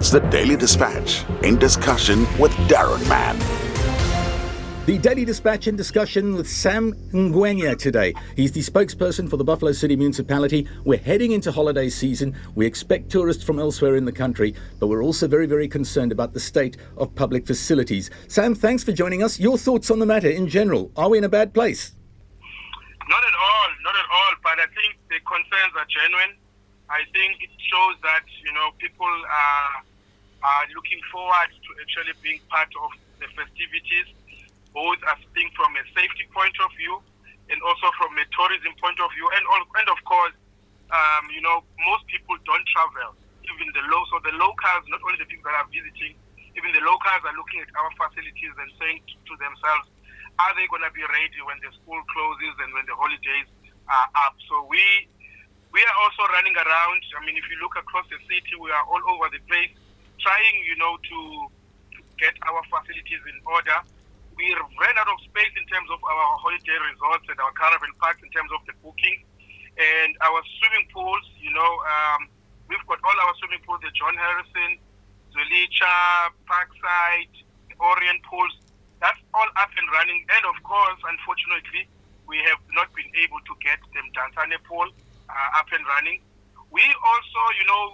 It's the Daily Dispatch in discussion with Daron Man. The Daily Dispatch in discussion with Sam Ngwenya today. He's the spokesperson for the Buffalo City Municipality. We're heading into holiday season. We expect tourists from elsewhere in the country, but we're also very, very concerned about the state of public facilities. Sam, thanks for joining us. Your thoughts on the matter in general. Are we in a bad place? Not at all, but I think the concerns are genuine. I think it shows that, people are looking forward to actually being part of the festivities, both as being from a safety point of view and also from a tourism point of view. And of course, most people don't travel. Even the locals, not only the people that are visiting, even the locals are looking at our facilities and saying to themselves, are they going to be ready when the school closes and when the holidays are up? So we are also running around. I mean, if you look across the city, we are all over the place trying, to get our facilities in order. We ran out of space in terms of our holiday resorts and our caravan parks in terms of the booking. And our swimming pools, we've got all our swimming pools, the John Harrison, Zulicha, Parkside, the Orient pools. That's all up and running. And of course, unfortunately, we have not been able to get the Mdantsane pool up and running. We also,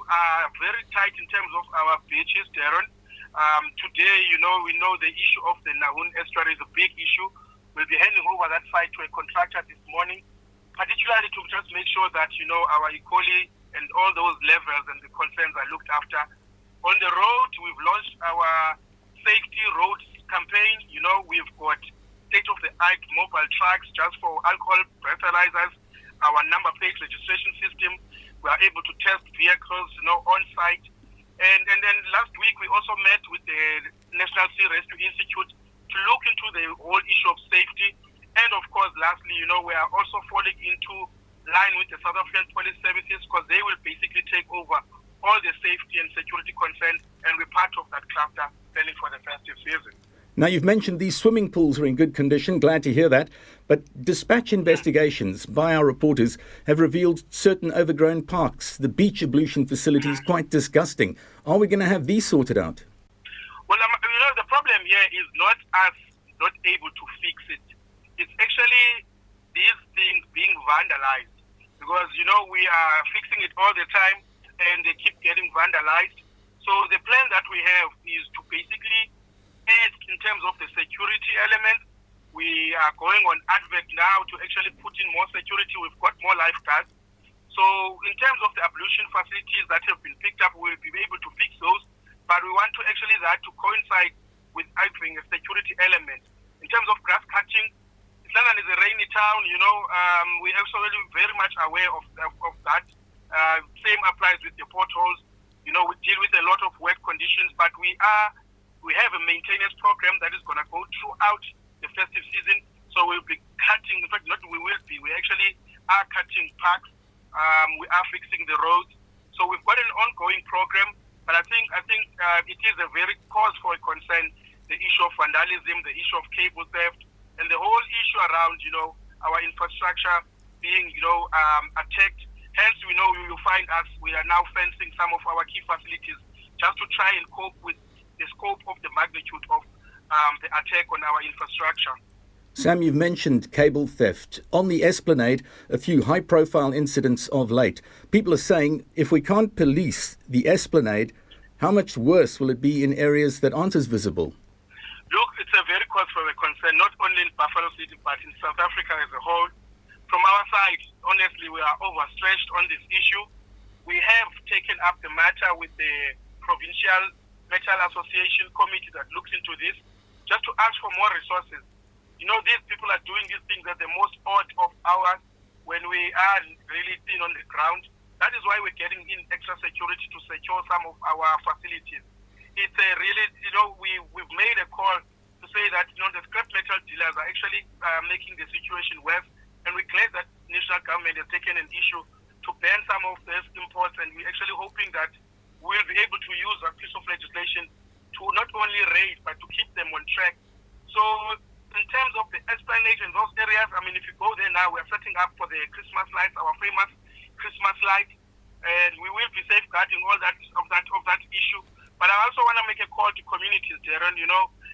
are very tight in terms of our beaches, Daron. Today, we know the issue of the Nahun estuary is a big issue. We'll be handing over that site to a contractor this morning, particularly to just make sure that, our ecology and all those levels and the concerns are looked after. On the road, we've launched our safety roads campaign. We've got state-of-the-art mobile trucks just for alcohol breathalyzers, our number plate registration system. We are able to test vehicles, on site. And then last week, we also met with the National Sea Rescue Institute to look into the whole issue of safety. And of course, lastly, we are also falling into line with the South African Police Services because they will basically take over all the safety and security concerns and we're part of that cluster planning for the festive season. Now, you've mentioned these swimming pools are in good condition. Glad to hear that. But dispatch investigations by our reporters have revealed certain overgrown parks. The beach ablution facility is quite disgusting. Are we going to have these sorted out? Well, the problem here is not us not able to fix it. It's actually these things being vandalized because, we are fixing it all the time and they keep getting vandalized. So the plan that we have is to basically add in terms of the security element. We are going on advert now to actually put in more security. We've got more lifeguards. So in terms of the ablution facilities that have been picked up, we'll be able to fix those. But we want to actually that to coincide with adding a security element. In terms of grass cutting, London is a rainy town, we're actually very much aware of that. Same applies with the potholes. We deal with a lot of wet conditions, but we have a maintenance program that is going to go throughout the festive season. So we'll be cutting, in fact, we actually are cutting parks. We are fixing the roads. So we've got an ongoing program, but I think it is a very cause for a concern, the issue of vandalism, the issue of cable theft, and the whole issue around, our infrastructure being, attacked. Hence, you find us, we are now fencing some of our key facilities just to try and cope with the scope of the magnitude of the attack on our infrastructure. Sam, you've mentioned cable theft. On the Esplanade, a few high-profile incidents of late. People are saying, if we can't police the Esplanade, how much worse will it be in areas that aren't as visible? Look, it's a very cause for a concern, not only in Buffalo City, but in South Africa as a whole. From our side, honestly, we are overstretched on this issue. We have taken up the matter with the Provincial Metal Association Committee that looks into this, just to ask for more resources. These people are doing these things at the most odd of hours when we are really thin on the ground. That is why we're getting in extra security to secure some of our facilities. It's a really, we've made a call to say that, the scrap metal dealers are actually making the situation worse. And we're glad that national government has taken an issue to ban some of these imports. And we're actually hoping that we'll be able to use a piece of legislation to not only raise, but to keep them on track. So in terms of the Esplanade and those areas, if you go there now, we're setting up for the Christmas lights, our famous Christmas light, and we will be safeguarding all that issue. But I also want to make a call to communities, Daron.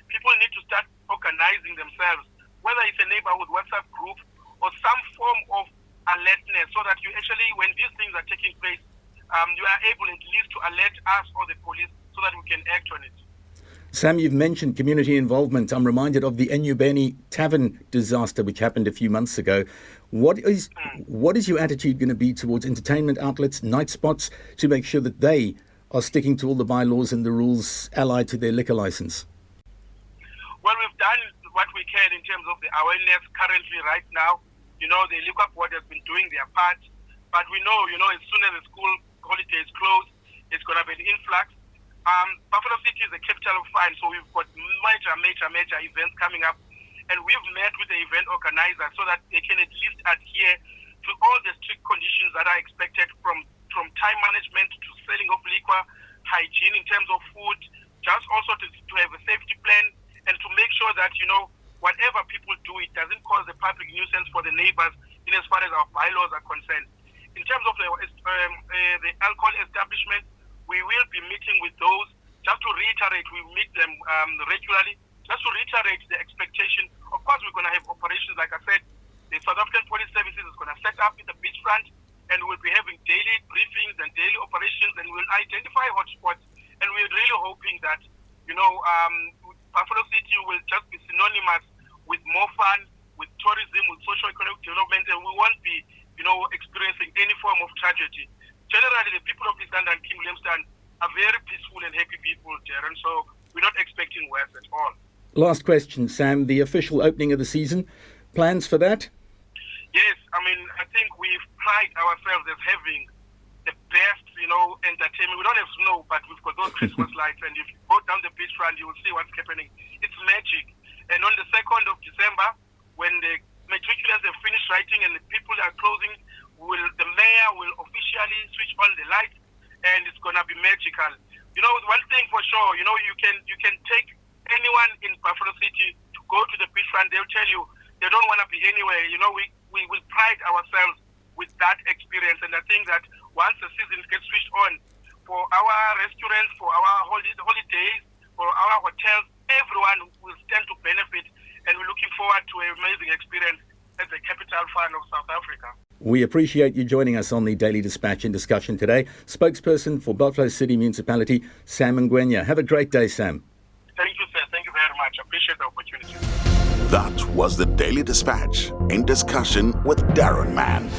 People need to start organizing themselves, whether it's a neighborhood WhatsApp group or some form of alertness, so that you actually, when these things are taking place, you are able at least to alert us or the police so that we can act on it. Sam, you've mentioned community involvement. I'm reminded of the Enyubeni Tavern disaster which happened a few months ago. What is your attitude going to be towards entertainment outlets, night spots, to make sure that they are sticking to all the bylaws and the rules allied to their liquor license? Well, we've done what we can in terms of the awareness currently right now. The liquor board has been doing their part, but we know, as soon as the school holidays close, it's going to be an influx. Buffalo City is the capital of fun, so we've got major events coming up, and we've met with the event organizers so that they can at least adhere to all the strict conditions that are expected from time management to selling of liquor, hygiene in terms of food, just also to have a safety plan and to make sure that, whatever people do, it doesn't cause a public nuisance for the neighbors in as far as our bylaws are concerned. In terms of the alcohol establishment, we will be meeting with those. Just to reiterate, we meet them regularly. Just to reiterate the expectation, of course, we're going to have operations, like I said, the South African Police Services is going to set up in the beachfront, and we'll be having daily briefings and daily operations, and we'll identify hotspots. And we're really hoping that, Buffalo City will just be synonymous with more fun, with tourism, with socio-economic development, and we won't be, experiencing any form of tragedy. Generally, the people of East London, King Williamstown, are very peaceful and happy people, Daron, so we're not expecting worse at all. Last question, Sam. The official opening of the season, plans for that? Yes, I think we've pride ourselves as having the best, entertainment. We don't have snow, but we've got those Christmas lights, and if you go down the beachfront, you will see what's happening. It's magic. And on the 2nd of December, when the matriculants have finished writing and the people are closing, the mayor will officially switch on the lights, and it's going to be magical. One thing for sure, you can take anyone in Buffalo City to go to the beachfront. They'll tell you they don't want to be anywhere. We will pride ourselves with that experience, and I think that once the season gets switched on, for our restaurants, for our holidays, for our hotels, everyone will stand to benefit, and we're looking forward to an amazing experience as the capital fun of South Africa. We appreciate you joining us on the Daily Dispatch in discussion today. Spokesperson for Buffalo City Municipality, Sam Ngwenya. Have a great day, Sam. Thank you, sir. Thank you very much. I appreciate the opportunity. That was the Daily Dispatch in discussion with Daron Man.